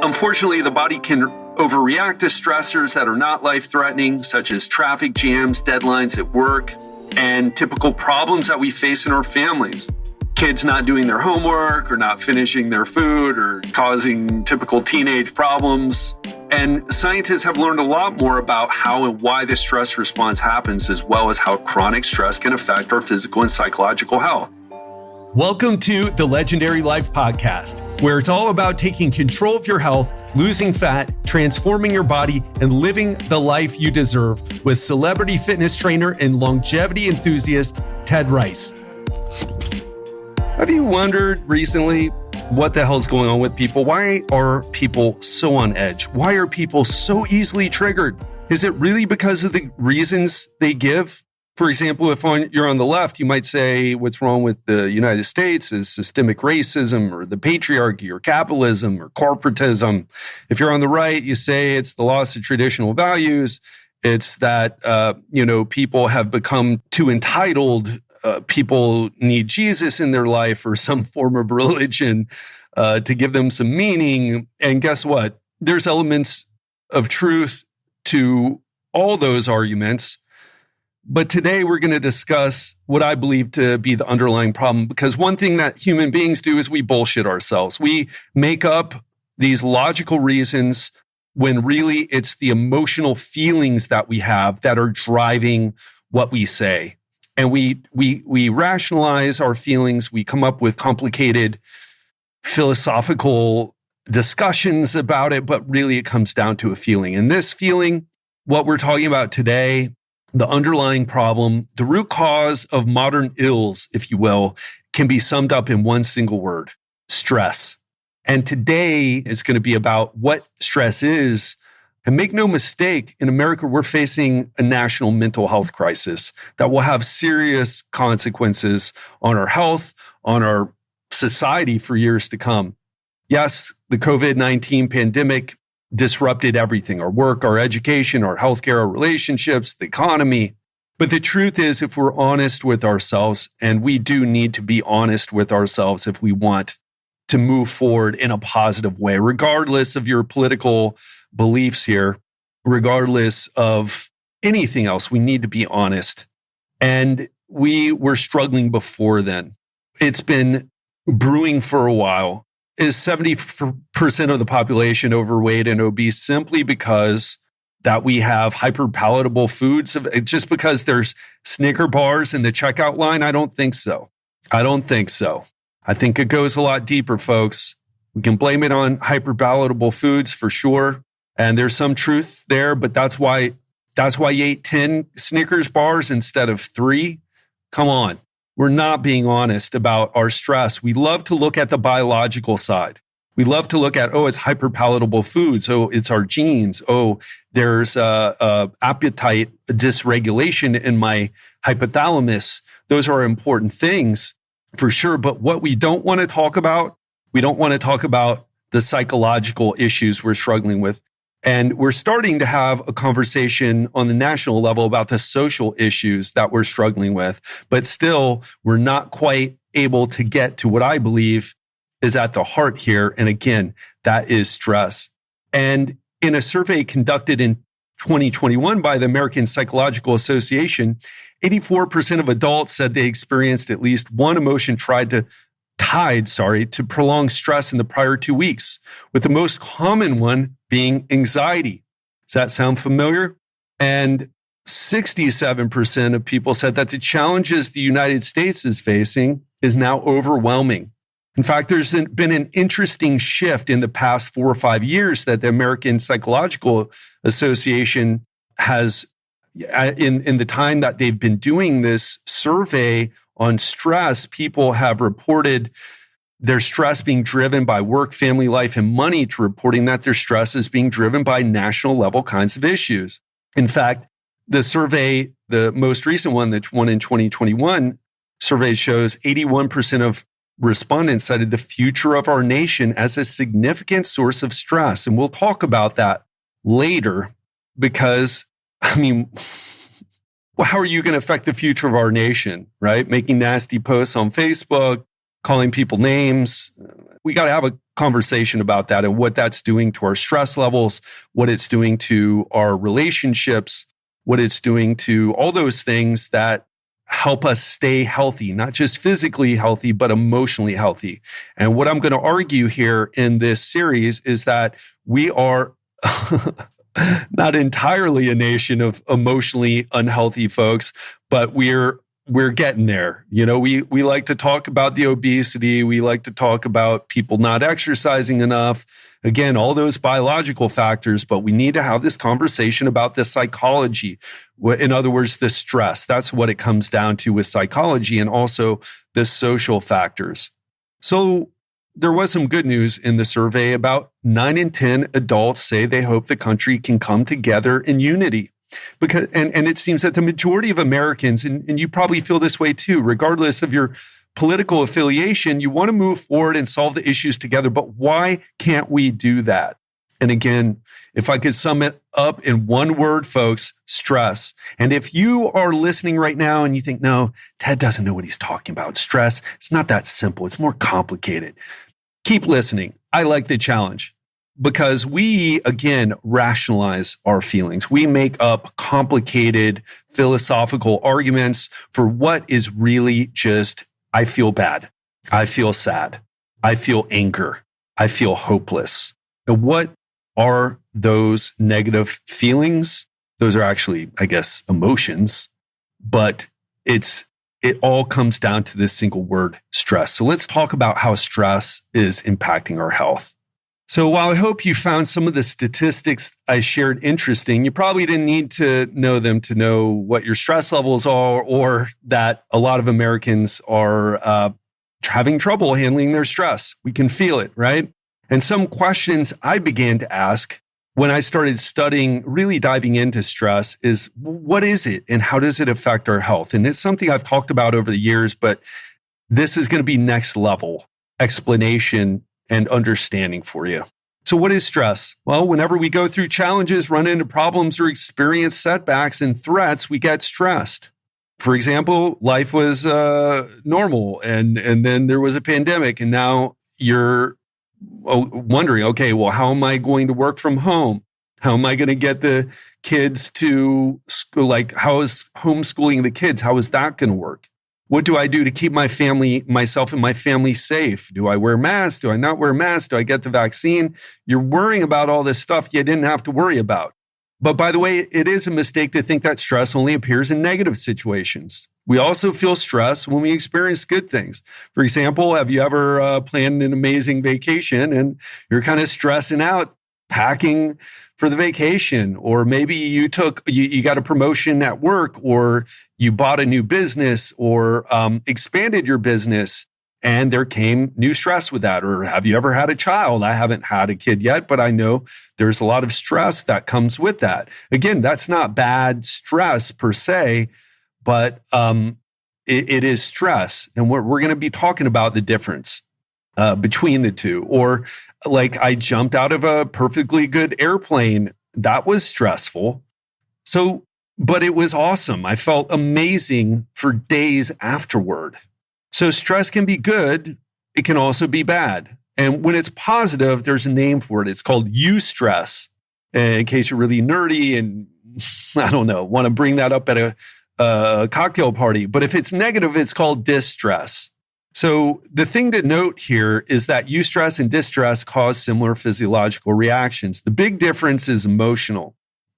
Unfortunately, the body can overreact to stressors that are not life-threatening, such as traffic jams, deadlines at work, and typical problems that we face in our families. Kids not doing their homework or not finishing their food or causing typical teenage problems. And scientists have learned a lot more about how and why the stress response happens, as well as how chronic stress can affect our physical and psychological health. Welcome to the Legendary Life Podcast, where it's all about taking control of your health, losing fat, transforming your body, and living the life you deserve with celebrity fitness trainer and longevity enthusiast, Ted Ryce. Have you wondered recently what the hell's going on with people? Why are people so on edge? Why are people so easily triggered? Is it really because of the reasons they give? For example, if you're on the left, you might say what's wrong with the United States is systemic racism or the patriarchy or capitalism or corporatism. If you're on the right, you say it's the loss of traditional values. It's that, people have become too entitled. People need Jesus in their life or some form of religion to give them some meaning. And guess what? There's elements of truth to all those arguments. But today we're going to discuss what I believe to be the underlying problem, because one thing that human beings do is we bullshit ourselves. We make up these logical reasons when really it's the emotional feelings that we have that are driving what we say. And we rationalize our feelings. We come up with complicated philosophical discussions about it, but really it comes down to a feeling. And this feeling, what we're talking about today, the underlying problem, the root cause of modern ills, if you will, can be summed up in one single word: stress. And today is going to be about what stress is. And make no mistake, in America, we're facing a national mental health crisis that will have serious consequences on our health, on our society for years to come. Yes, the COVID-19 pandemic disrupted everything: our work, our education, our healthcare, our relationships, the economy. But the truth is, if we're honest with ourselves, and we do need to be honest with ourselves if we want to move forward in a positive way, regardless of your political beliefs here, regardless of anything else, we need to be honest. And we were struggling before then. It's been brewing for a while. Is 70% of the population overweight and obese simply because that we have hyper-palatable foods? Just because there's Snicker bars in the checkout line? I don't think so. I think it goes a lot deeper, folks. We can blame it on hyper-palatable foods for sure. And there's some truth there, but that's why you ate 10 Snickers bars instead of 3. Come on. We're not being honest about our stress. We love to look at the biological side. We love to look at, it's hyperpalatable foods. It's our genes. There's appetite dysregulation in my hypothalamus. Those are important things for sure. But what we don't want to talk about, the psychological issues we're struggling with. And we're starting to have a conversation on the national level about the social issues that we're struggling with. But still, we're not quite able to get to what I believe is at the heart here. And again, that is stress. And in a survey conducted in 2021 by the American Psychological Association, 84% of adults said they experienced at least one emotion tied to prolonged stress in the prior 2 weeks, with the most common one being anxiety. Does that sound familiar? And 67% of people said that the challenges the United States is facing is now overwhelming. In fact, there's been an interesting shift in the past 4 or 5 years that the American Psychological Association has, in the time that they've been doing this survey on stress, people have reported their stress being driven by work, family life, and money to reporting that their stress is being driven by national level kinds of issues. In fact, the survey, the most recent one, the one in 2021 survey, shows 81% of respondents cited the future of our nation as a significant source of stress. And we'll talk about that later because, how are you going to affect the future of our nation, right? Making nasty posts on Facebook, calling people names. We got to have a conversation about that and what that's doing to our stress levels, what it's doing to our relationships, what it's doing to all those things that help us stay healthy, not just physically healthy, but emotionally healthy. And what I'm going to argue here in this series is that we are not entirely a nation of emotionally unhealthy folks, but we're getting there. You know, we like to talk about the obesity. We like to talk about people not exercising enough. Again, all those biological factors, but we need to have this conversation about the psychology. In other words, the stress. That's what it comes down to with psychology, and also the social factors. So there was some good news in the survey. About 9 in 10 adults say they hope the country can come together in unity. Because and it seems that the majority of Americans, and you probably feel this way too, regardless of your political affiliation, you want to move forward and solve the issues together. But why can't we do that? And again, if I could sum it up in one word, folks, stress. And if you are listening right now and you think, no, Ted doesn't know what he's talking about, stress, it's not that simple. It's more complicated. Keep listening. I like the challenge. Because we, again, rationalize our feelings. We make up complicated philosophical arguments for what is really just, I feel bad. I feel sad. I feel anger. I feel hopeless. And what are those negative feelings? Those are actually, I guess, emotions. But it all comes down to this single word, stress. So let's talk about how stress is impacting our health. So while I hope you found some of the statistics I shared interesting, you probably didn't need to know them to know what your stress levels are, or that a lot of Americans are having trouble handling their stress. We can feel it, right? And some questions I began to ask when I started studying, really diving into stress, is what is it and how does it affect our health? And it's something I've talked about over the years, but this is going to be next level explanation and understanding for you. So what is stress? Well, whenever we go through challenges, run into problems, or experience setbacks and threats, we get stressed. For example, life was normal, and then there was a pandemic, and now you're wondering, okay, well, how am I going to work from home? How am I going to get the kids to school? Like, how is homeschooling the kids? How is that going to work? What do I do to keep myself and my family safe? Do I wear masks? Do I not wear masks? Do I get the vaccine? You're worrying about all this stuff you didn't have to worry about. But by the way, it is a mistake to think that stress only appears in negative situations. We also feel stress when we experience good things. For example, have you ever planned an amazing vacation and you're kind of stressing out packing for the vacation? Or maybe you got a promotion at work, or you bought a new business, or expanded your business, and there came new stress with that. Or have you ever had a child? I haven't had a kid yet, but I know there's a lot of stress that comes with that. Again, that's not bad stress per se, but it is stress. And we're going to be talking about the difference between the two. Or like, I jumped out of a perfectly good airplane. That was stressful. So, but it was awesome. I felt amazing for days afterward. So stress can be good. It can also be bad. And when it's positive, there's a name for it. It's called eustress. In case you're really nerdy and, I don't know, want to bring that up at a cocktail party. But if it's negative, it's called distress. So the thing to note here is that eustress and distress cause similar physiological reactions. The big difference is emotional.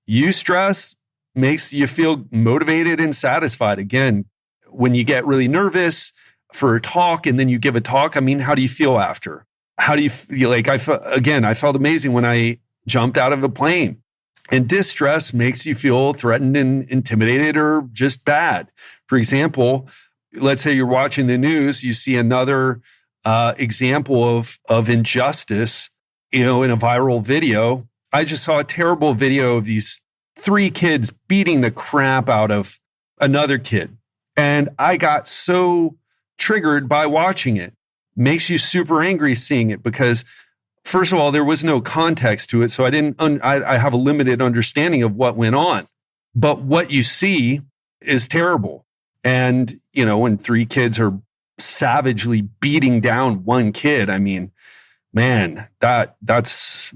Eustress makes you feel motivated and satisfied. Again, when you get really nervous for a talk and then you give a talk, I mean, how do you feel after? How do you feel? Like, I felt amazing when I jumped out of a plane. And distress makes you feel threatened and intimidated or just bad. For example, let's say you're watching the news, you see another example of injustice, in a viral video. I just saw a terrible video of these 3 kids beating the crap out of another kid. And I got so triggered by watching it. Makes you super angry seeing it because, first of all, there was no context to it. So I have a limited understanding of what went on. But what you see is terrible. And, when 3 kids are savagely beating down one kid. I mean, man, that's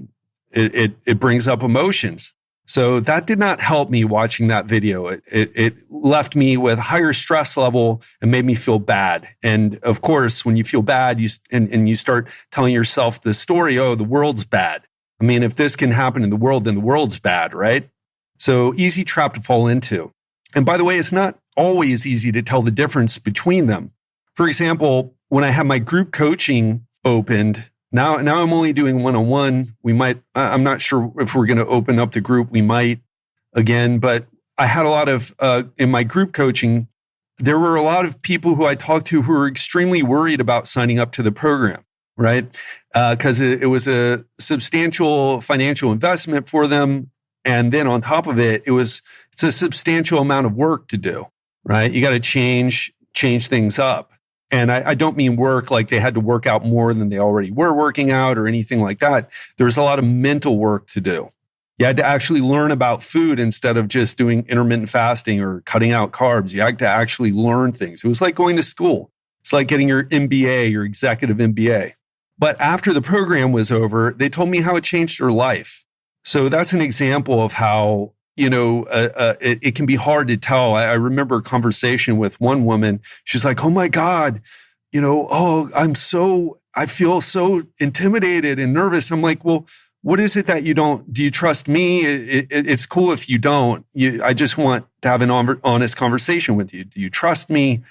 it brings up emotions. So that did not help me watching that video. It left me with higher stress level and made me feel bad. And of course, when you feel bad, you start telling yourself the story, oh, the world's bad. I mean, if this can happen in the world, then the world's bad, right? So easy trap to fall into. And by the way, it's not always easy to tell the difference between them. For example, when I had my group coaching opened, now I'm only doing one-on-one. I'm not sure if we're going to open up the group. We might again, but I had a lot of, in my group coaching, there were a lot of people who I talked to who were extremely worried about signing up to the program, right? Because it was a substantial financial investment for them. And then on top of it, it's a substantial amount of work to do, right? You got to change things up. And I don't mean work like they had to work out more than they already were working out or anything like that. There was a lot of mental work to do. You had to actually learn about food instead of just doing intermittent fasting or cutting out carbs. You had to actually learn things. It was like going to school. It's like getting your MBA, your executive MBA. But after the program was over, they told me how it changed their life. So that's an example of how, it can be hard to tell. I remember a conversation with one woman. She's like, oh my God, I feel so intimidated and nervous. I'm like, well, what is it that do you trust me? It's cool if you don't. I just want to have an honest conversation with you. Do you trust me?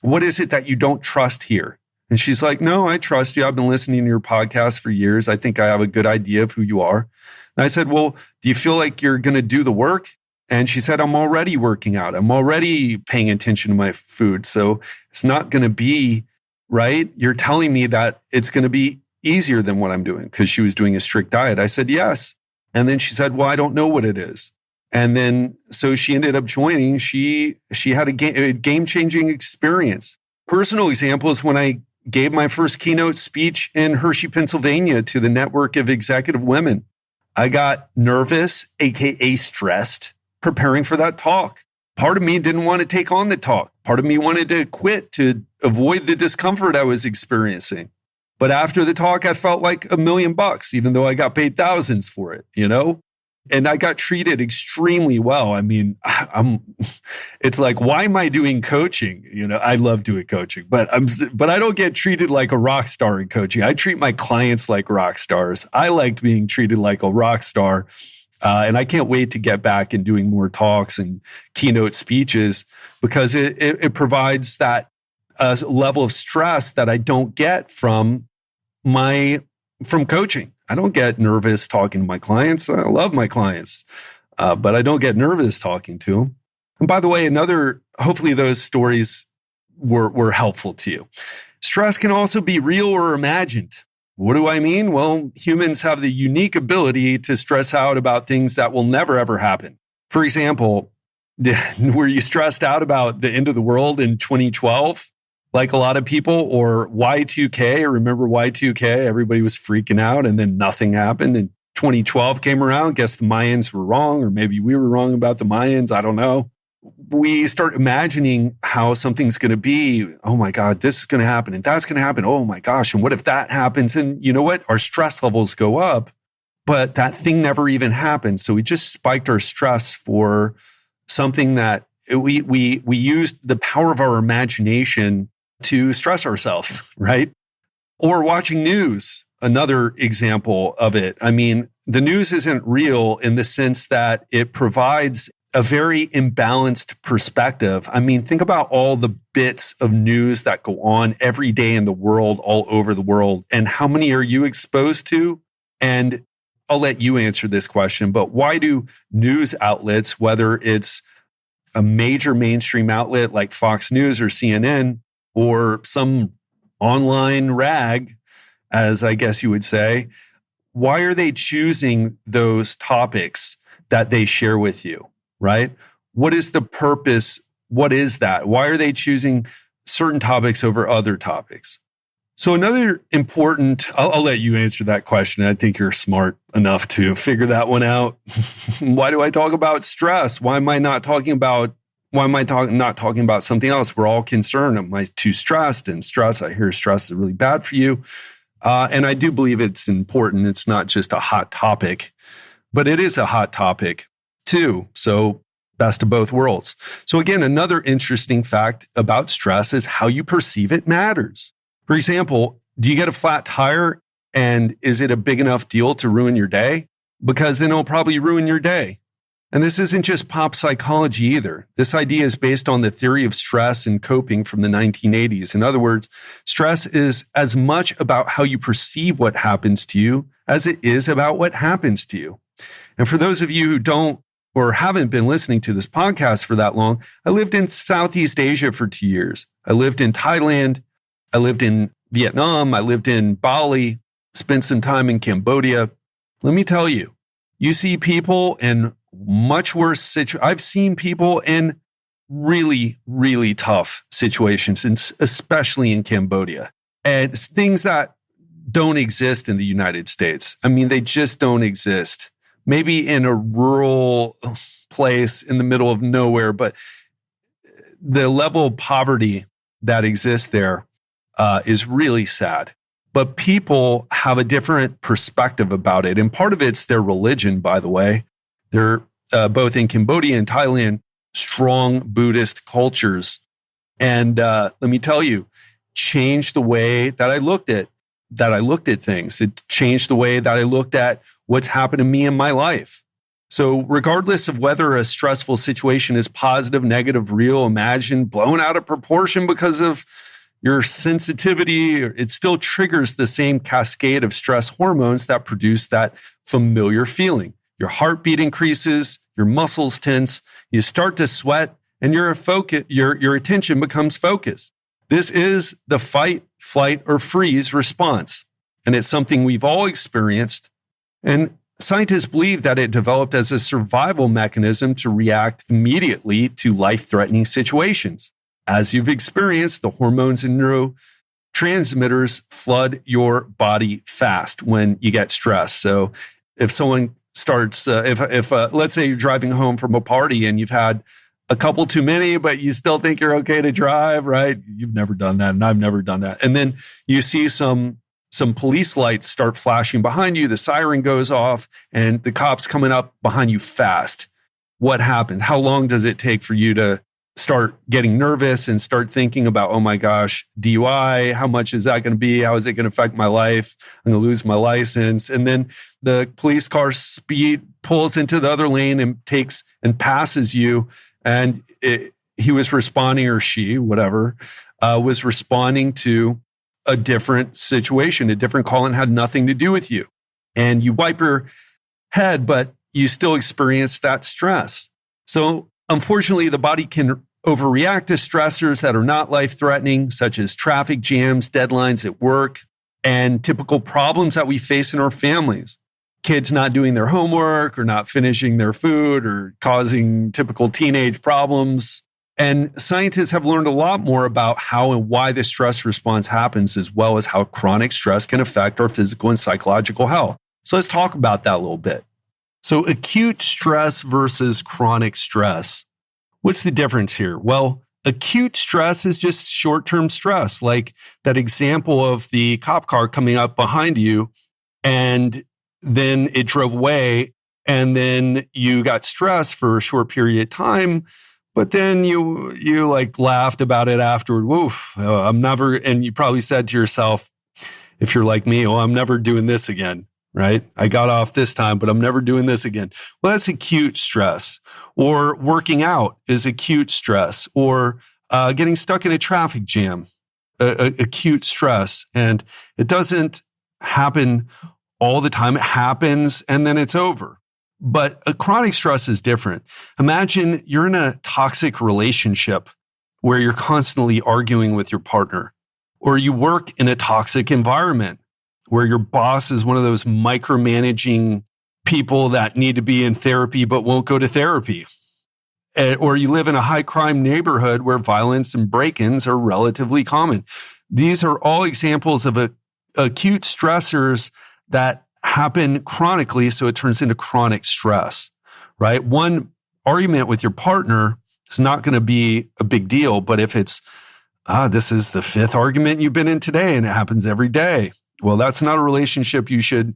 What is it that you don't trust here? And she's like, no, I trust you. I've been listening to your podcast for years. I think I have a good idea of who you are. And I said, well, do you feel like you're going to do the work? And she said, I'm already working out. I'm already paying attention to my food. So it's not going to be, right? You're telling me that it's going to be easier than what I'm doing, because she was doing a strict diet. I said, yes. And then she said, well, I don't know what it is. And then, so she ended up joining. She had a game-changing experience. Personal example is when I gave my first keynote speech in Hershey, Pennsylvania to the network of executive women. I got nervous, AKA stressed, preparing for that talk. Part of me didn't want to take on the talk. Part of me wanted to quit to avoid the discomfort I was experiencing. But after the talk, I felt like $1 million, even though I got paid thousands for it, And I got treated extremely well. I mean, it's like, why am I doing coaching? I love doing coaching, but I don't get treated like a rock star in coaching. I treat my clients like rock stars. I liked being treated like a rock star. And I can't wait to get back and doing more talks and keynote speeches, because it provides that level of stress that I don't get from coaching. I don't get nervous talking to my clients. I love my clients, but I don't get nervous talking to them. And by the way, hopefully those stories were helpful to you. Stress can also be real or imagined. What do I mean? Well, humans have the unique ability to stress out about things that will never, ever happen. For example, were you stressed out about the end of the world in 2012? Like a lot of people, or Y2K, remember Y2K? Everybody was freaking out and then nothing happened. And 2012 came around. Guess the Mayans were wrong, or maybe we were wrong about the Mayans. I don't know. We start imagining how something's going to be. Oh my God, this is going to happen and that's going to happen. Oh my gosh. And what if that happens? And you know what? Our stress levels go up, but that thing never even happened. So we just spiked our stress for something that we used the power of our imagination to stress ourselves, right? Or watching news, another example of it. I mean, the news isn't real in the sense that it provides a very imbalanced perspective. I mean, think about all the bits of news that go on every day in the world, all over the world, and how many are you exposed to? And I'll let you answer this question, but why do news outlets, whether it's a major mainstream outlet like Fox News or CNN, or some online rag, as I guess you would say, why are they choosing those topics that they share with you, right? What is the purpose? What is that? Why are they choosing certain topics over other topics? So another important, I'll let you answer that question. I think you're smart enough to figure that one out. Why do I talk about stress? Why am I not talking about why am I not talking about something else? We're all concerned. Am I too stressed? And stress, I hear stress is really bad for you. And I do believe it's important. It's not just a hot topic, but it is a hot topic too. So best of both worlds. So again, another interesting fact about stress is how you perceive it matters. For example, do you get a flat tire and is it a big enough deal to ruin your day? Because then it'll probably ruin your day. And this isn't just pop psychology either. This idea is based on the theory of stress and coping from the 1980s. In other words, stress is as much about how you perceive what happens to you as it is about what happens to you. And for those of you who don't or haven't been listening to this podcast for that long, I lived in Southeast Asia for 2 years. I lived in Thailand. I lived in Vietnam. I lived in Bali, spent some time in Cambodia. Let me tell you, you see people in much worse situations. I've seen people in really, really tough situations, especially in Cambodia. And it's things that don't exist in the United States. I mean, they just don't exist. Maybe in a rural place in the middle of nowhere, but the level of poverty that exists there is really sad. But people have a different perspective about it. And part of it's their religion, by the way. They're both in Cambodia and Thailand, strong Buddhist cultures. And let me tell you, changed the way that I looked at things. It changed the way that I looked at what's happened to me in my life. So regardless of whether a stressful situation is positive, negative, real, imagined, blown out of proportion because of your sensitivity, it still triggers the same cascade of stress hormones that produce that familiar feeling. Your heartbeat increases, your muscles tense, you start to sweat, and your attention becomes focused. This is the fight, flight, or freeze response. And it's something we've all experienced. And scientists believe that it developed as a survival mechanism to react immediately to life-threatening situations. As you've experienced, the hormones and neurotransmitters flood your body fast when you get stressed. So if someone starts, let's say you're driving home from a party and you've had a couple too many, but you still think you're okay to drive, right? You've never done that, and I've never done that. And then you see some police lights start flashing behind you, the siren goes off, and the cops coming up behind you fast. What happens? How long does it take for you to start getting nervous and start thinking about, oh my gosh, DUI, how much is that going to be? How is it going to affect my life? I'm going to lose my license. And then the police car pulls into the other lane and passes you. And he was responding, or she, whatever, was responding to a different situation, a different call, and had nothing to do with you. And you wipe your head, but you still experience that stress. So unfortunately, the body can overreact to stressors that are not life-threatening, such as traffic jams, deadlines at work, and typical problems that we face in our families. Kids not doing their homework or not finishing their food or causing typical teenage problems. And scientists have learned a lot more about how and why the stress response happens, as well as how chronic stress can affect our physical and psychological health. So let's talk about that a little bit. So acute stress versus chronic stress. What's the difference here? Well, acute stress is just short-term stress, like that example of the cop car coming up behind you and then it drove away and then you got stressed for a short period of time, but then you like laughed about it afterward. Woof, and you probably said to yourself, if you're like me, I'm never doing this again. Right? I got off this time, but I'm never doing this again. Well, that's acute stress. Or working out is acute stress. Or getting stuck in a traffic jam, acute stress. And it doesn't happen all the time. It happens and then it's over. But a chronic stress is different. Imagine you're in a toxic relationship where you're constantly arguing with your partner, or you work in a toxic environment where your boss is one of those micromanaging people that need to be in therapy but won't go to therapy. Or you live in a high crime neighborhood where violence and break-ins are relatively common. These are all examples of acute stressors that happen chronically, so it turns into chronic stress, right? One argument with your partner it's not going to be a big deal. But if it's, this is the fifth argument you've been in today and it happens every day, well, that's not a relationship you should,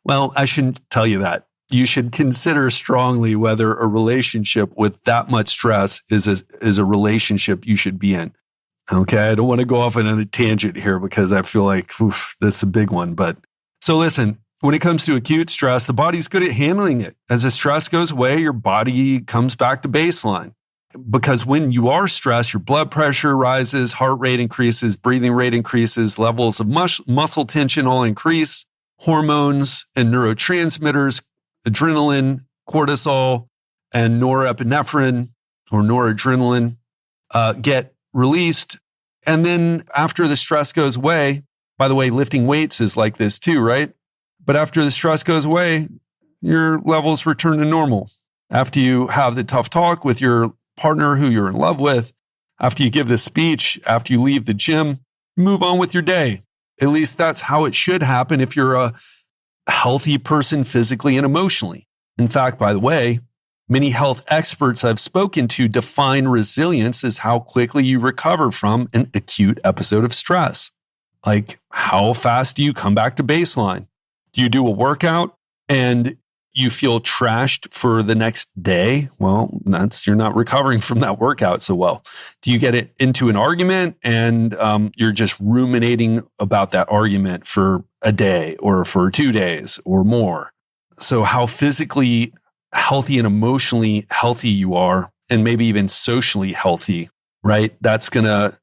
well, I shouldn't tell you that. You should consider strongly whether a relationship with that much stress is a relationship you should be in. Okay, I don't want to go off on a tangent here because I feel like this is a big one. But so listen, when it comes to acute stress, the body's good at handling it. As the stress goes away, your body comes back to baseline. Because when you are stressed, your blood pressure rises, heart rate increases, breathing rate increases, levels of muscle tension all increase, hormones and neurotransmitters, adrenaline, cortisol, and norepinephrine or noradrenaline get released. And then after the stress goes away, by the way, lifting weights is like this too, right? But after the stress goes away, your levels return to normal. After you have the tough talk with your partner who you're in love with, after you give the speech, after you leave the gym, move on with your day. At least that's how it should happen if you're a healthy person physically and emotionally. In fact, by the way, many health experts I've spoken to define resilience as how quickly you recover from an acute episode of stress. Like, how fast do you come back to baseline? Do you do a workout and you feel trashed for the next day? Well, you're not recovering from that workout so well. Do you get it into an argument and you're just ruminating about that argument for a day or for 2 days or more? So how physically healthy and emotionally healthy you are, and maybe even socially healthy, right? That's gonna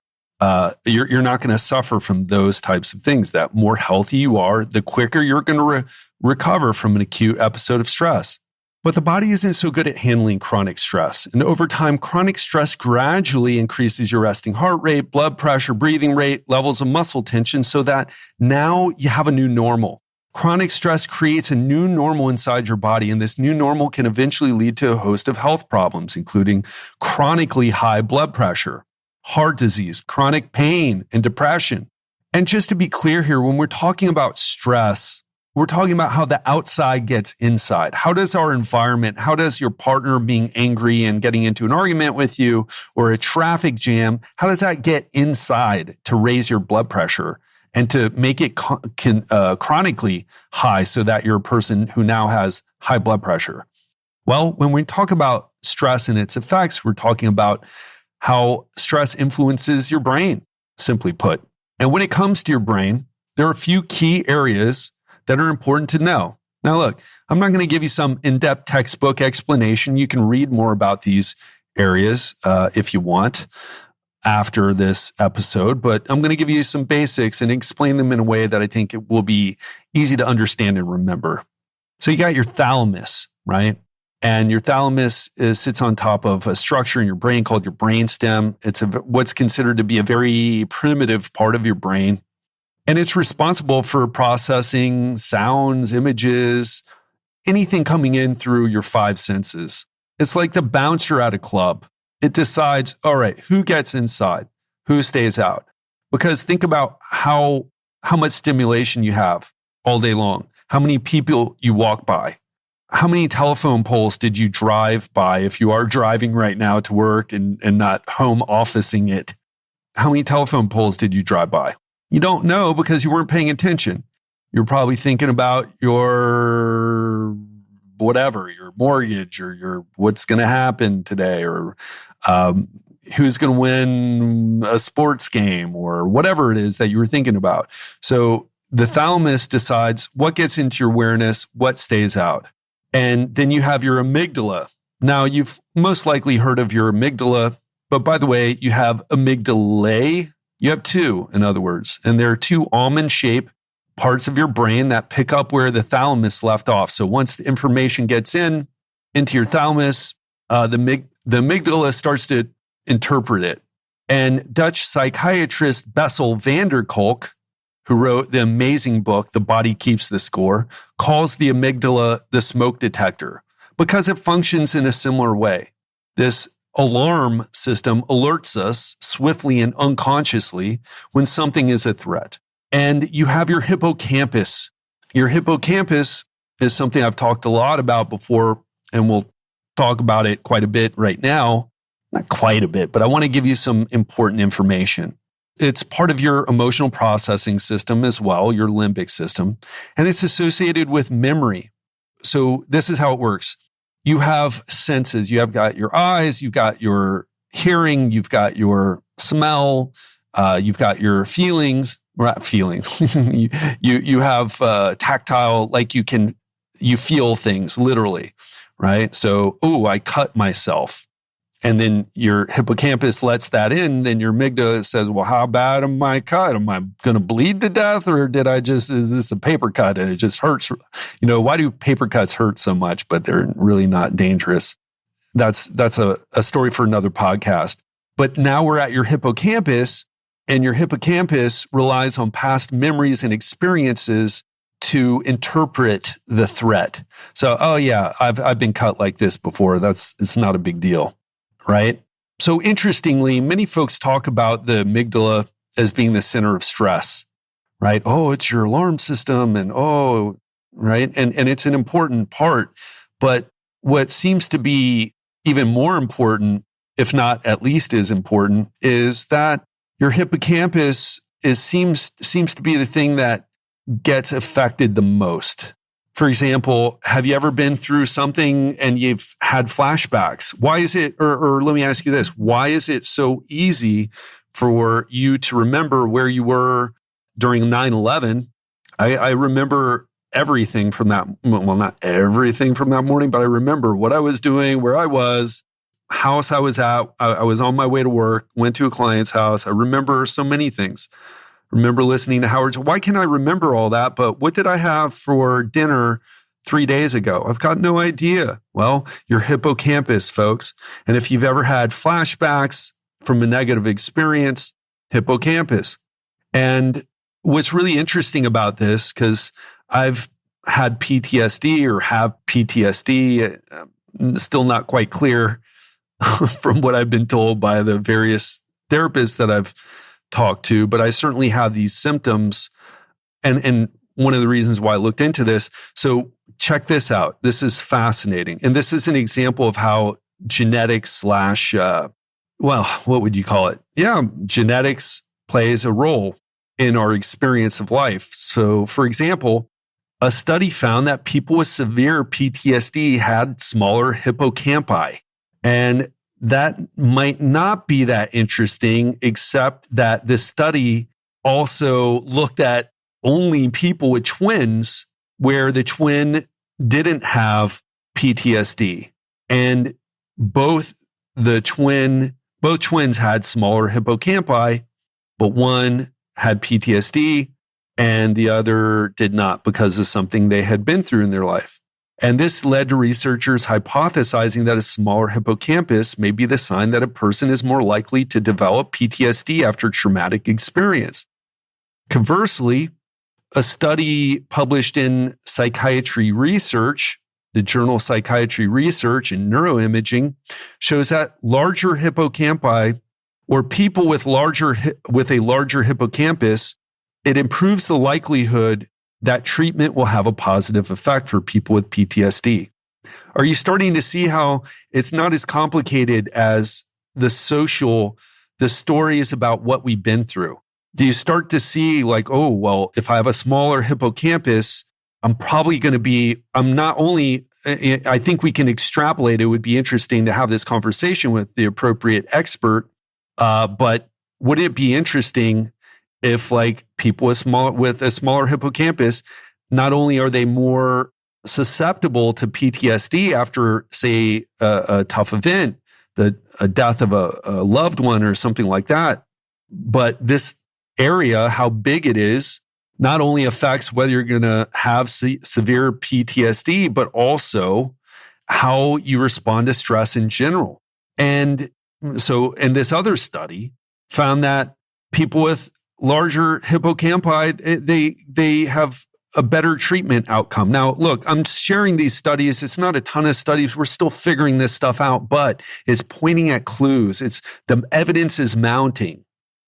you're not going to suffer from those types of things. That more healthy you are, the quicker you're going to recover from an acute episode of stress. But the body isn't so good at handling chronic stress. And over time, chronic stress gradually increases your resting heart rate, blood pressure, breathing rate, levels of muscle tension, so that now you have a new normal. Chronic stress creates a new normal inside your body, and this new normal can eventually lead to a host of health problems, including chronically high blood pressure, heart disease, chronic pain, and depression. And just to be clear here, when we're talking about stress, we're talking about how the outside gets inside. How does our environment, how does your partner being angry and getting into an argument with you or a traffic jam, how does that get inside to raise your blood pressure and to make it chronically high so that you're a person who now has high blood pressure? Well, when we talk about stress and its effects, we're talking about how stress influences your brain, simply put. And when it comes to your brain, there are a few key areas that are important to know. Now, look, I'm not going to give you some in-depth textbook explanation. You can read more about these areas if you want after this episode, but I'm going to give you some basics and explain them in a way that I think it will be easy to understand and remember. So you got your thalamus, right? And your thalamus sits on top of a structure in your brain called your brainstem. It's what's considered to be a very primitive part of your brain. And it's responsible for processing sounds, images, anything coming in through your five senses. It's like the bouncer at a club. It decides, all right, who gets inside, who stays out. Because think about how much stimulation you have all day long, how many people you walk by. How many telephone poles did you drive by if you are driving right now to work and not home officing it? How many telephone poles did you drive by? You don't know because you weren't paying attention. You're probably thinking about your whatever, your mortgage or your what's going to happen today or who's going to win a sports game or whatever it is that you were thinking about. So the thalamus decides what gets into your awareness, what stays out. And then you have your amygdala. Now, you've most likely heard of your amygdala, but by the way, you have amygdalae. You have two, in other words, and there are two almond-shaped parts of your brain that pick up where the thalamus left off. So once the information gets into your thalamus, the amygdala starts to interpret it. And Dutch psychiatrist Bessel van der Kolk, who wrote the amazing book, The Body Keeps the Score, calls the amygdala the smoke detector because it functions in a similar way. This alarm system alerts us swiftly and unconsciously when something is a threat. And you have your hippocampus. Your hippocampus is something I've talked a lot about before, and we'll talk about it quite a bit right now. not quite a bit, but I want to give you some important information. It's part of your emotional processing system as well, your limbic system, and it's associated with memory. So this is how it works. You have senses. You have got your eyes, you've got your hearing, you've got your smell, you've got your feelings. Not feelings. you have tactile, like you feel things literally, right? So, I cut myself. And then your hippocampus lets that in. Then your amygdala says, well, how bad am I cut? Am I going to bleed to death? Or is this a paper cut and it just hurts? Why do paper cuts hurt so much, but they're really not dangerous? That's a story for another podcast. But now we're at your hippocampus, and your hippocampus relies on past memories and experiences to interpret the threat. So, I've been cut like this before. It's not a big deal. Right? So interestingly, many folks talk about the amygdala as being the center of stress, right? Oh, it's your alarm system right? And it's an important part. But what seems to be even more important, if not at least as important, is that your hippocampus seems to be the thing that gets affected the most. For example, have you ever been through something and you've had flashbacks? Why is it, or let me ask you this, why is it so easy for you to remember where you were during 9/11? I remember everything from that, well, not everything from that morning, but I remember what I was doing, where I was, house I was at. I was on my way to work, went to a client's house. I remember so many things. Remember listening to Howard. Why can I remember all that? But what did I have for dinner 3 days ago? I've got no idea. Well, your hippocampus, folks. And if you've ever had flashbacks from a negative experience, hippocampus. And what's really interesting about this, because I've had PTSD or have PTSD, still not quite clear from what I've been told by the various therapists that I've talk to, but I certainly have these symptoms. And one of the reasons why I looked into this. So check this out. This is fascinating. And this is an example of how genetics / what would you call it? Yeah, genetics plays a role in our experience of life. So for example, a study found that people with severe PTSD had smaller hippocampi. And that might not be that interesting, except that this study also looked at only people with twins where the twin didn't have PTSD. And both twins had smaller hippocampi, but one had PTSD and the other did not because of something they had been through in their life. And this led to researchers hypothesizing that a smaller hippocampus may be the sign that a person is more likely to develop PTSD after traumatic experience. Conversely, a study published in Psychiatry Research, the journal Psychiatry Research and Neuroimaging, shows that larger hippocampi, or people with a larger hippocampus, it improves the likelihood that treatment will have a positive effect for people with PTSD. Are you starting to see how it's not as complicated as the story is about what we've been through? Do you start to see like, oh, well, if I have a smaller hippocampus, I think we can extrapolate. It would be interesting to have this conversation with the appropriate expert. But would it be interesting if like people with a smaller hippocampus, not only are they more susceptible to PTSD after, say, a tough event, a death of a loved one or something like that, but this area, how big it is, not only affects whether you're going to have severe PTSD, but also how you respond to stress in general. And this other study found that people with larger hippocampi, they have a better treatment outcome. Now, look, I'm sharing these studies. It's not a ton of studies. We're still figuring this stuff out, but it's pointing at clues. The evidence is mounting.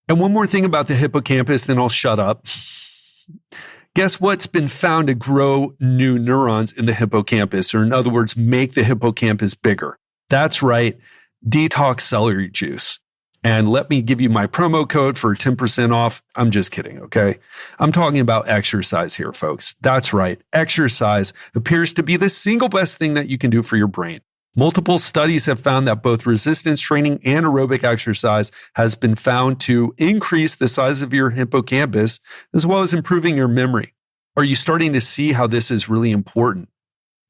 And one more thing about the hippocampus, then I'll shut up. Guess what's been found to grow new neurons in the hippocampus, or in other words, make the hippocampus bigger? That's right. detox celery juice. And let me give you my promo code for 10% off. I'm just kidding, okay? I'm talking about exercise here, folks. That's right. Exercise appears to be the single best thing that you can do for your brain. Multiple studies have found that both resistance training and aerobic exercise has been found to increase the size of your hippocampus, as well as improving your memory. Are you starting to see how this is really important?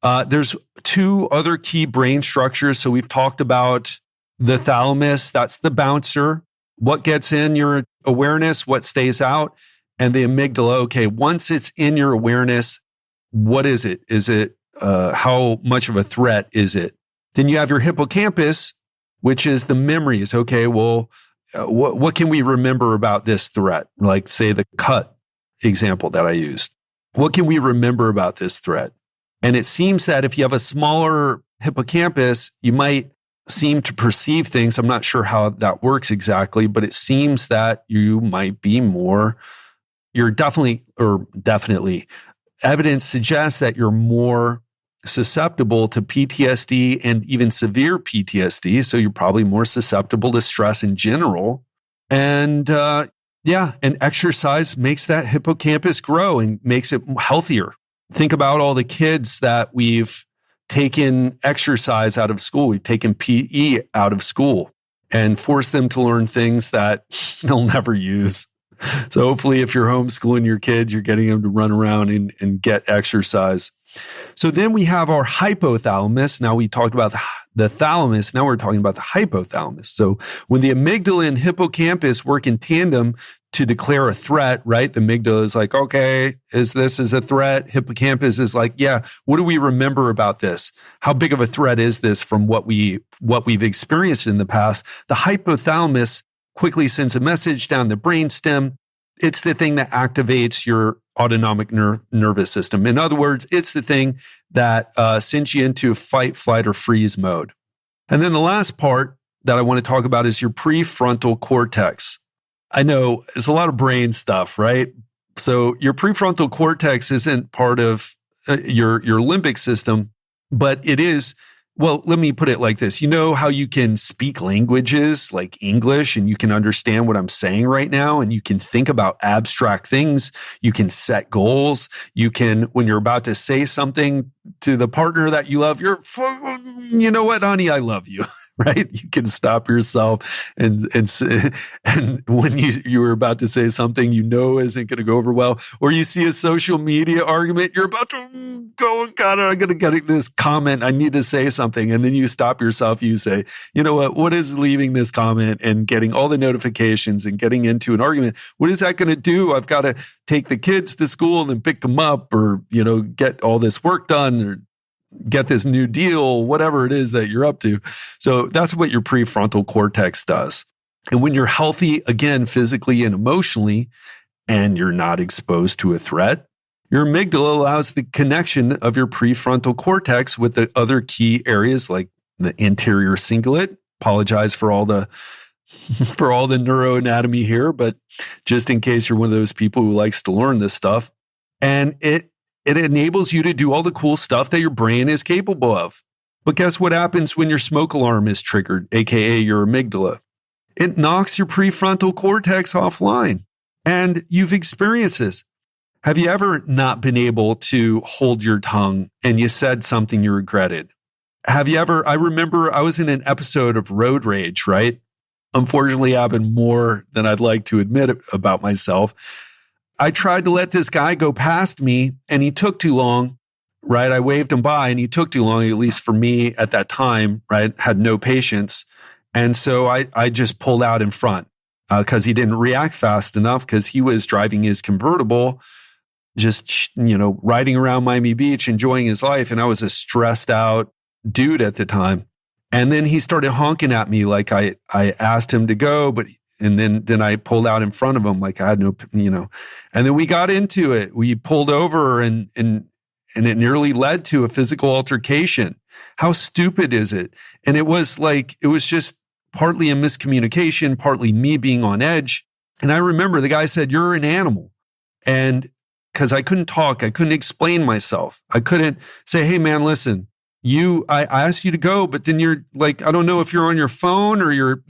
There's two other key brain structures. So we've talked about the thalamus, that's the bouncer. What gets in your awareness, what stays out, and the amygdala. Okay, once it's in your awareness, what is it? Is it how much of a threat is it? Then you have your hippocampus, which is the memories. Okay, well, what can we remember about this threat? Like, say, the cut example that I used. What can we remember about this threat? And it seems that if you have a smaller hippocampus, you might seem to perceive things. I'm not sure how that works exactly, but it seems that you might be you're definitely, evidence suggests that you're more susceptible to PTSD and even severe PTSD. So you're probably more susceptible to stress in general. And and exercise makes that hippocampus grow and makes it healthier. Think about all the kids that we've taken exercise out of school. We've taken PE out of school and forced them to learn things that they'll never use. So hopefully if you're homeschooling your kids, you're getting them to run around and get exercise. So then we have our hypothalamus. Now we talked about the thalamus. Now we're talking about the hypothalamus. So when the amygdala and hippocampus work in tandem to declare a threat, right? The amygdala is like, okay, is a threat? Hippocampus is like, yeah, what do we remember about this? How big of a threat is this from what we've experienced in the past? The hypothalamus quickly sends a message down the brainstem. It's the thing that activates your autonomic nervous system. In other words, it's the thing that sends you into fight, flight, or freeze mode. And then the last part that I want to talk about is your prefrontal cortex. I know it's a lot of brain stuff, right? So your prefrontal cortex isn't part of your limbic system, but it is. Well, let me put it like this. You know how you can speak languages like English and you can understand what I'm saying right now and you can think about abstract things. You can set goals. You can, when you're about to say something to the partner that you love, you know what, honey, I love you. Right? You can stop yourself and when you were about to say something you know isn't going to go over well, or you see a social media argument, you're about to go, God, I'm going to get this comment. I need to say something. And then you stop yourself. You say, you know what is leaving this comment and getting all the notifications and getting into an argument? What is that going to do? I've got to take the kids to school and then pick them up or, get all this work done or get this new deal, whatever it is that you're up to. So that's what your prefrontal cortex does. And when you're healthy, again, physically and emotionally, and you're not exposed to a threat, your amygdala allows the connection of your prefrontal cortex with the other key areas like the anterior cingulate. Apologize for all the neuroanatomy here, but just in case you're one of those people who likes to learn this stuff. And it enables you to do all the cool stuff that your brain is capable of. But guess what happens when your smoke alarm is triggered, aka your amygdala? It knocks your prefrontal cortex offline. And you've experienced this. Have you ever not been able to hold your tongue and you said something you regretted? I remember I was in an episode of Road Rage, right? Unfortunately, happened more than I'd like to admit about myself. I tried to let this guy go past me and he took too long, right? I waved him by and he took too long, at least for me at that time, right? Had no patience. And so I just pulled out in front because he didn't react fast enough because he was driving his convertible, just, riding around Miami Beach, enjoying his life. And I was a stressed out dude at the time. And then he started honking at me like I asked him to go, and then I pulled out in front of him like I had no, and then we got into it. We pulled over and it nearly led to a physical altercation. How stupid is it? And it was just partly a miscommunication, partly me being on edge. And I remember the guy said, "You're an animal." And because I couldn't talk, I couldn't explain myself. I couldn't say, "Hey man, listen, I asked you to go, but then you're like, I don't know if you're on your phone or you're,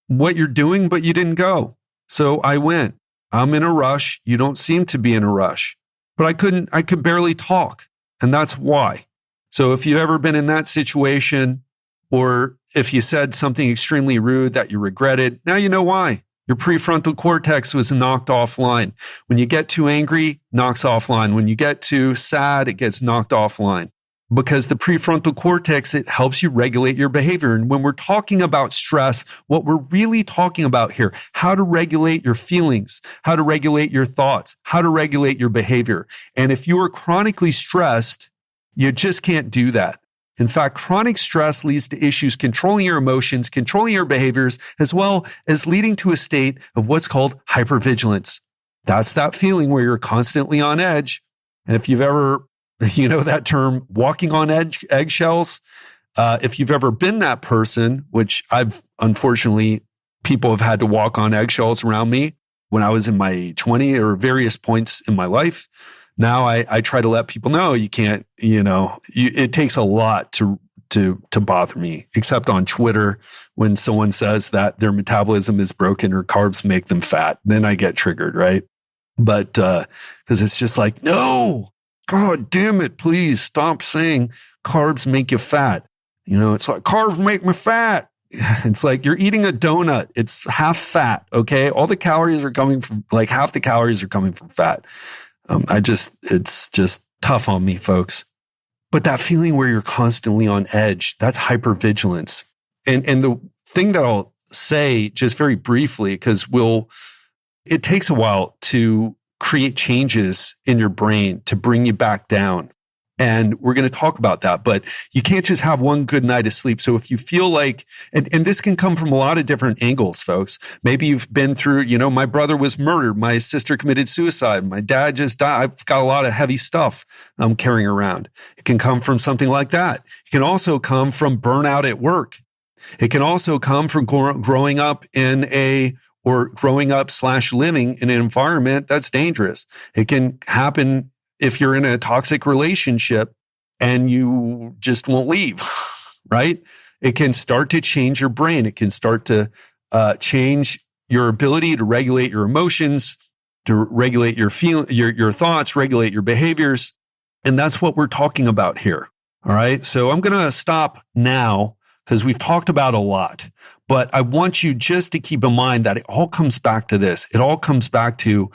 what you're doing, but you didn't go. So I went. I'm in a rush. You don't seem to be in a rush, but I could barely talk. And that's why. So if you've ever been in that situation, or if you said something extremely rude that you regretted, now you know why. Your prefrontal cortex was knocked offline. When you get too angry, knocks offline. When you get too sad, it gets knocked offline. Because the prefrontal cortex, it helps you regulate your behavior. And when we're talking about stress, what we're really talking about here, how to regulate your feelings, how to regulate your thoughts, how to regulate your behavior. And if you are chronically stressed, you just can't do that. In fact, chronic stress leads to issues controlling your emotions, controlling your behaviors, as well as leading to a state of what's called hypervigilance. That's that feeling where you're constantly on edge. And if you've ever, that term, walking on eggshells, if you've ever been that person, which unfortunately, people have had to walk on eggshells around me when I was in my 20s or various points in my life. Now I try to let people know you can't, it takes a lot to bother me, except on Twitter when someone says that their metabolism is broken or carbs make them fat. Then I get triggered, right? But because it's just like, no, God damn it, please stop saying carbs make you fat. It's like carbs make me fat. It's like you're eating a donut. It's half fat, okay? All the calories are coming from, like half the calories are coming from fat. It's just tough on me, folks. But that feeling where you're constantly on edge, that's hypervigilance. And the thing that I'll say just very briefly, because it takes a while to create changes in your brain to bring you back down. And we're going to talk about that, but you can't just have one good night of sleep. So if you feel like, and this can come from a lot of different angles, folks. Maybe you've been through, my brother was murdered. My sister committed suicide. My dad just died. I've got a lot of heavy stuff I'm carrying around. It can come from something like that. It can also come from burnout at work. It can also come from growing up living in an environment that's dangerous. It can happen if you're in a toxic relationship and you just won't leave, right? It can start to change your brain. It can start to change your ability to regulate your emotions, to regulate your thoughts, regulate your behaviors. And that's what we're talking about here. All right. So I'm going to stop now because we've talked about a lot, but I want you just to keep in mind that it all comes back to this. It all comes back to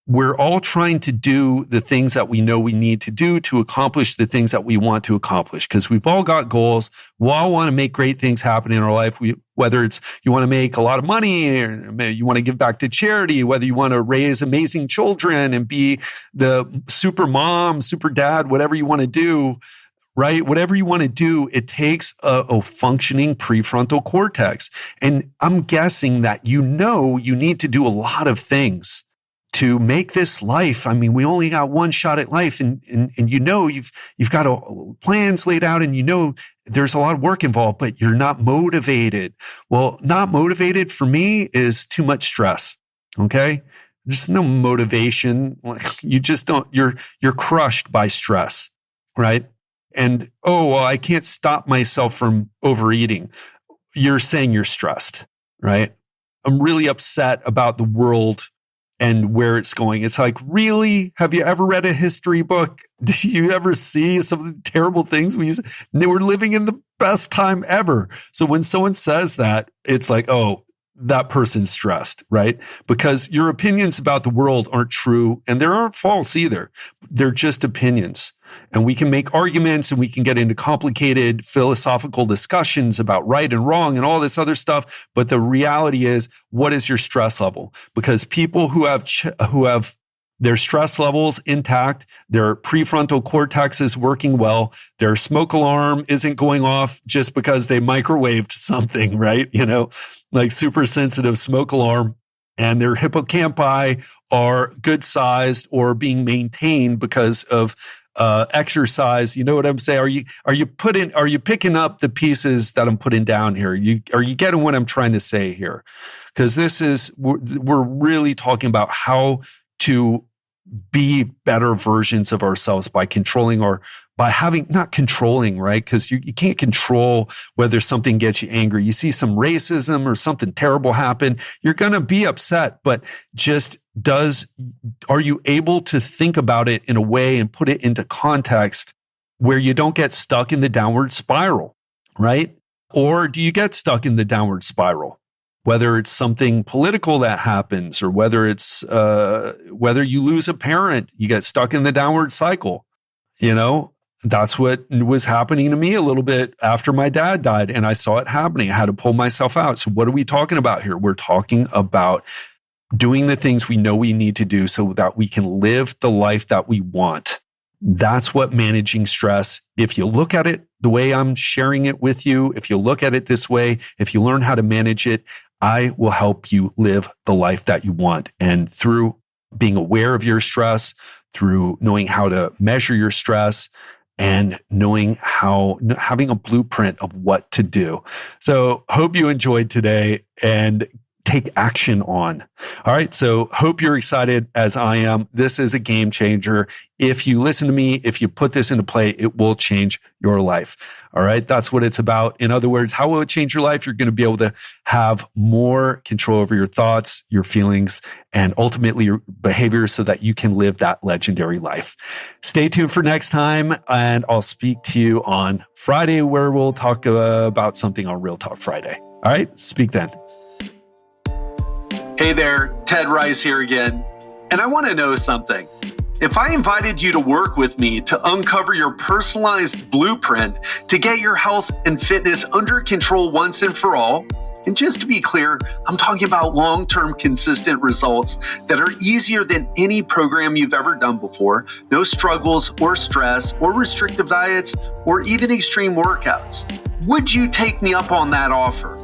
we're all trying to do the things that we know we need to do to accomplish the things that we want to accomplish, because we've all got goals. We all want to make great things happen in our life. Whether it's you want to make a lot of money, or you want to give back to charity, whether you want to raise amazing children and be the super mom, super dad, whatever you want to do, right? Whatever you want to do, it takes a functioning prefrontal cortex. And I'm guessing that you need to do a lot of things to make this life. I mean, we only got one shot at life, and you've got plans laid out, and there's a lot of work involved, but you're not motivated. Well, not motivated for me is too much stress. Okay, there's no motivation. You just don't. You're crushed by stress, right? And I can't stop myself from overeating. You're saying you're stressed, right? I'm really upset about the world and where it's going. It's like, really? Have you ever read a history book? Did you ever see some of the terrible things we're living in the best time ever? So when someone says that, it's like, oh, that person's stressed, right? Because your opinions about the world aren't true, and they aren't false either. They're just opinions. And we can make arguments, and we can get into complicated philosophical discussions about right and wrong and all this other stuff. But the reality is, what is your stress level? Because people who have their stress levels intact, their prefrontal cortex is working well, their smoke alarm isn't going off just because they microwaved something, right? Like super sensitive smoke alarm, and their hippocampi are good sized or being maintained because of exercise. You know what I'm saying? Are you picking up the pieces that I'm putting down here? Are you getting what I'm trying to say here? Because we're really talking about how to be better versions of ourselves by controlling our by not controlling, right? Because you can't control whether something gets you angry. You see some racism or something terrible happen, you're going to be upset, but are you able to think about it in a way and put it into context where you don't get stuck in the downward spiral, right? Or do you get stuck in the downward spiral? Whether it's something political that happens or whether it's whether you lose a parent, you get stuck in the downward cycle. That's what was happening to me a little bit after my dad died, and I saw it happening. I had to pull myself out. So what are we talking about here? We're talking about doing the things we know we need to do so that we can live the life that we want. That's what managing stress, if you look at it the way I'm sharing it with you, if you look at it this way, if you learn how to manage it, I will help you live the life that you want. And through being aware of your stress, through knowing how to measure your stress, and having a blueprint of what to do. So hope you enjoyed today and take action on. All right. So hope you're excited as I am. This is a game changer. If you listen to me, if you put this into play, it will change your life. All right. That's what it's about. In other words, how will it change your life? You're going to be able to have more control over your thoughts, your feelings, and ultimately your behavior so that you can live that legendary life. Stay tuned for next time, and I'll speak to you on Friday where we'll talk about something on Real Talk Friday. All right. Speak then. Hey there, Ted Ryce here again. And I want to know something. If I invited you to work with me to uncover your personalized blueprint to get your health and fitness under control once and for all, and just to be clear, I'm talking about long-term consistent results that are easier than any program you've ever done before, no struggles or stress or restrictive diets or even extreme workouts. Would you take me up on that offer?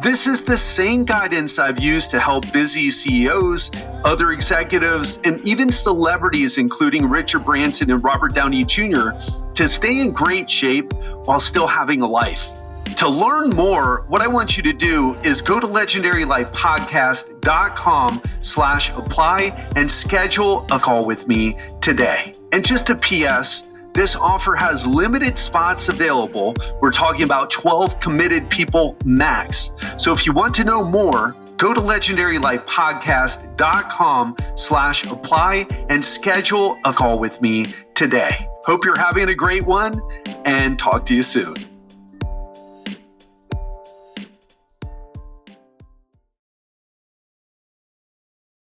This is the same guidance I've used to help busy CEOs, other executives, and even celebrities, including Richard Branson and Robert Downey Jr., to stay in great shape while still having a life. To learn more, what I want you to do is go to legendarylifepodcast.com/apply and schedule a call with me today. And just a PS, this offer has limited spots available. We're talking about 12 committed people max. So if you want to know more, go to legendarylifepodcast.com/apply and schedule a call with me today. Hope you're having a great one, and talk to you soon.